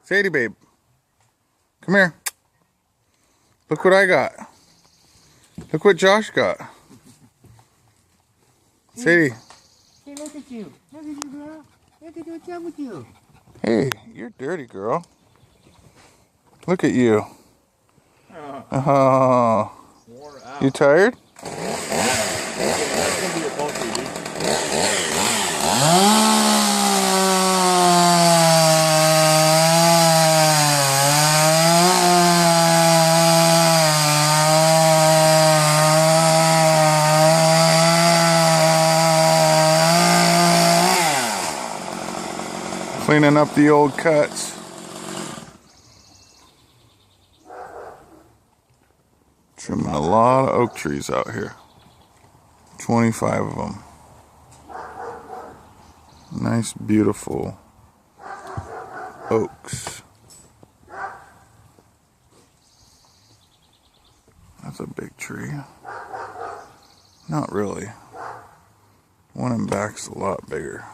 Sadie, babe. Come here. Look what I got. Look what Josh got. Sadie. Hey, look at you. Look at you, girl. Look at what's up with you. Hey, you're dirty, girl. Look at you. Oh. You tired? Cleaning up the old cuts. Trimming a lot of oak trees out here. 25 of them. Nice, beautiful oaks. That's a big tree. Not really. One in back's a lot bigger.